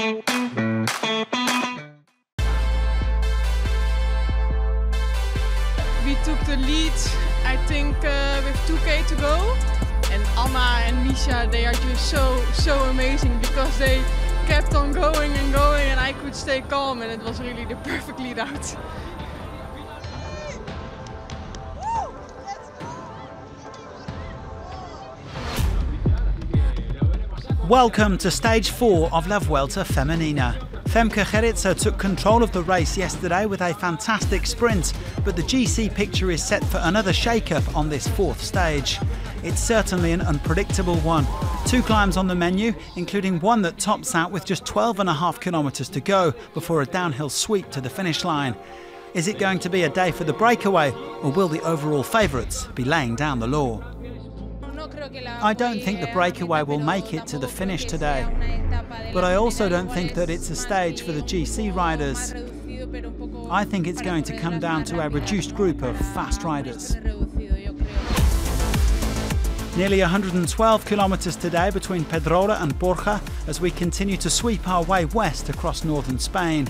We took the lead, I think, with 2K to go. And Anna and Misha, they are just so amazing because they kept on going and going and I could stay calm and it was really the perfect lead out. Welcome to stage 4 of La Vuelta Femenina. Femke Gerritse took control of the race yesterday with a fantastic sprint, but the GC picture is set for another shake-up on this 4th stage. It's certainly an unpredictable one. 2 climbs on the menu, including one that tops out with just 12.5 kilometres to go before a downhill sweep to the finish line. Is it going to be a day for the breakaway, or will the overall favourites be laying down the law? I don't think the breakaway will make it to the finish today, but I also don't think that it's a stage for the GC riders. I think it's going to come down to a reduced group of fast riders. Nearly 112 kilometres today between Pedrola and Borja as we continue to sweep our way west across northern Spain.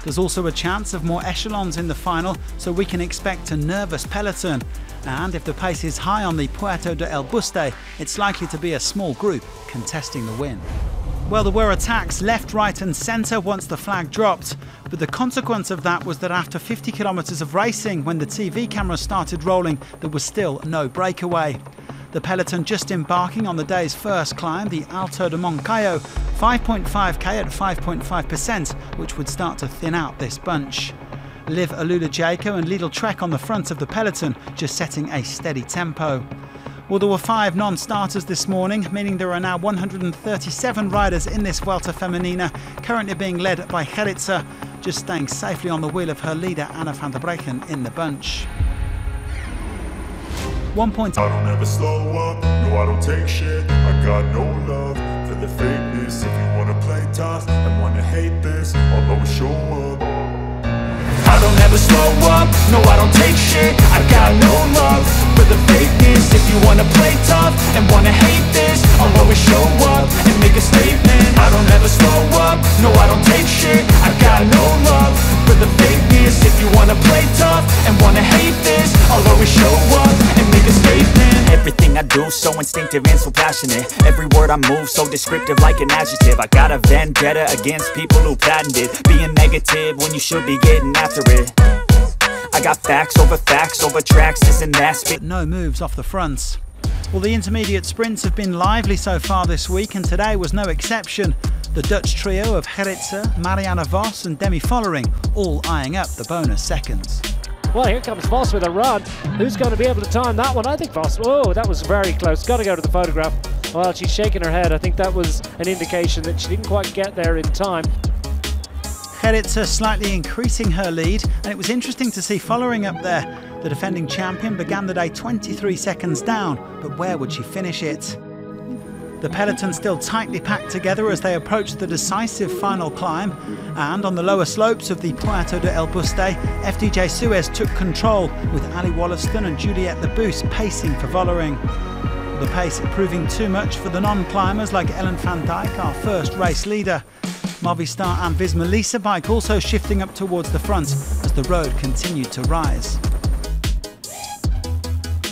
There's also a chance of more echelons in the final, so we can expect a nervous peloton. And if the pace is high on the Puerto de El Buste, it's likely to be a small group contesting the win. Well, there were attacks left, right and centre once the flag dropped, but the consequence of that was that after 50 kilometres of racing, when the TV cameras started rolling, there was still no breakaway. The peloton just embarking on the day's first climb, the Alto de Moncayo, 5.5k at 5.5%, which would start to thin out this bunch. Liv Alula-Jayco and Lidl Trek on the front of the peloton, just setting a steady tempo. Well, there were 5 non-starters this morning, meaning there are now 137 riders in this Vuelta Femenina, currently being led by Gerritse, just staying safely on the wheel of her leader Anna van der Breggen in the bunch. 1 point. I don't ever slow up, no I don't take shit. I got no love for the fakeness. If you wanna play tough and wanna hate this, I'll always show up. I don't ever slow up, no I don't take shit. I got no love for the fakeness. If you wanna play tough and wanna hate this, I'll always show up and make a statement. I don't ever slow up, no I don't take shit. I got no love for the fakeness. If you wanna play tough and wanna hate this, I'll always show up and make a statement. Everything I do so instinctive and so passionate. Every word I move so descriptive like an adjective. I got a vendetta against people who patented being negative when you should be getting after it. I got facts over tracks, this and that. But no moves off the fronts. Well, the intermediate sprints have been lively so far this week, and today was no exception. The Dutch trio of Gerritse, Marianne Vos and Demi Follering all eyeing up the bonus seconds. Well, here comes Vos with a run. Who's going to be able to time that one? I think Vos. Oh, that was very close. Got to go to the photograph. Well, she's shaking her head. I think that was an indication that she didn't quite get there in time. Gerritse slightly increasing her lead, and it was interesting to see Follering up there. The defending champion began the day 23 seconds down, but where would she finish it? The peloton still tightly packed together as they approached the decisive final climb, and on the lower slopes of the Puerto de El Buste, FDJ Suez took control with Ali Wollaston and Juliette Labousse pacing for Vollering. The pace proving too much for the non-climbers like Ellen van Dijk, our first race leader. Movistar and Visma Lease bike also shifting up towards the front as the road continued to rise.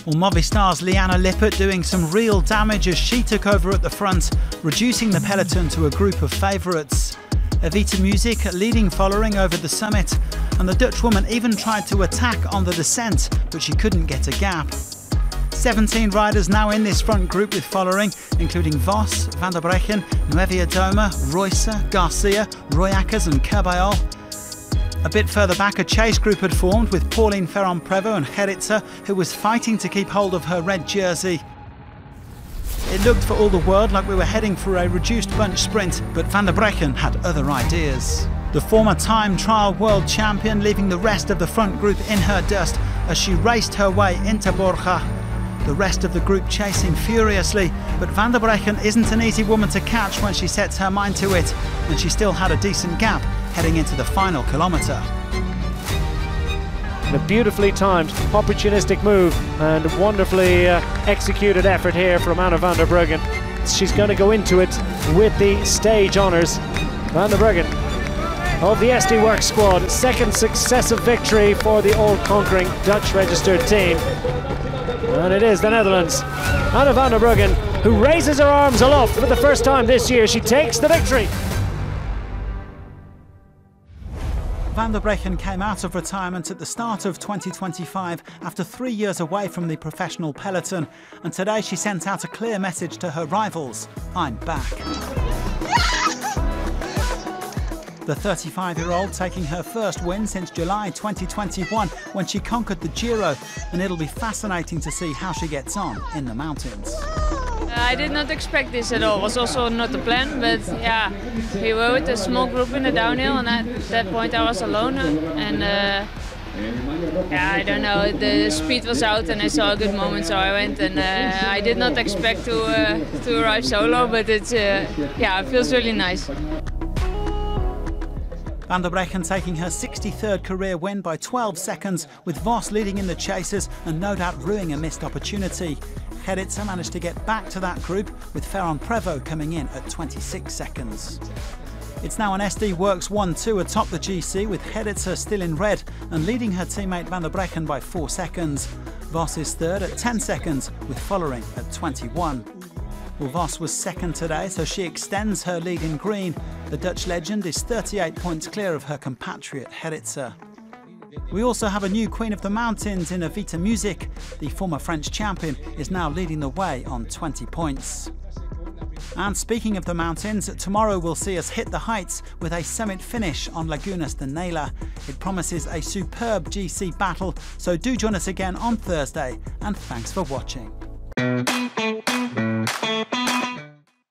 Well, Movistar's Liana Lippert doing some real damage as she took over at the front, reducing the peloton to a group of favourites. Evita Music leading Follering over the summit, and the Dutch woman even tried to attack on the descent, but she couldn't get a gap. 17 riders now in this front group with Follering, including Vos, Van der Breggen, Nuevia Doma, Reuser, Garcia, Royackers and Caballol. A bit further back, a chase group had formed with Pauline Ferrand-Prévot and Gerritse, who was fighting to keep hold of her red jersey. It looked for all the world like we were heading for a reduced bunch sprint, but Van der Breggen had other ideas. The former time trial world champion leaving the rest of the front group in her dust as she raced her way into Borja. The rest of the group chasing furiously, but Van der Breggen isn't an easy woman to catch when she sets her mind to it, and she still had a decent gap heading into the final kilometre. A beautifully timed, opportunistic move and wonderfully executed effort here from Anna van der Breggen. She's going to go into it with the stage honours. Van der Breggen of the SD Worx squad. Second successive victory for the all-conquering Dutch registered team. And it is the Netherlands. Anna van der Breggen, who raises her arms aloft for the first time this year. She takes the victory. Van der Breggen came out of retirement at the start of 2025 after 3 years away from the professional peloton, and today she sent out a clear message to her rivals: I'm back. The 35-year-old taking her first win since July 2021 when she conquered the Giro, and it'll be fascinating to see how she gets on in the mountains. I did not expect this at all. It was also not the plan, but yeah, we were with a small group in the downhill, and at that point I was alone, and yeah, I don't know, the speed was out and I saw a good moment, so I went, and I did not expect to arrive solo, but it's yeah, it feels really nice. Van der Breggen taking her 63rd career win by 12 seconds, with Vos leading in the chases and no doubt ruining a missed opportunity. Gerritse managed to get back to that group, with Ferrand-Prévot coming in at 26 seconds. It's now an SD Worx 1-2 atop the GC, with Gerritse still in red and leading her teammate Van der Breggen by 4 seconds. Vos is third at 10 seconds, with Follering at 21. Well, Vos was second today, so she extends her lead in green. The Dutch legend is 38 points clear of her compatriot Gerritse. We also have a new Queen of the Mountains in Evita Music. The former French champion is now leading the way on 20 points. And speaking of the mountains, tomorrow will see us hit the heights with a summit finish on Lagunas de Nela. It promises a superb GC battle, so do join us again on Thursday, and thanks for watching.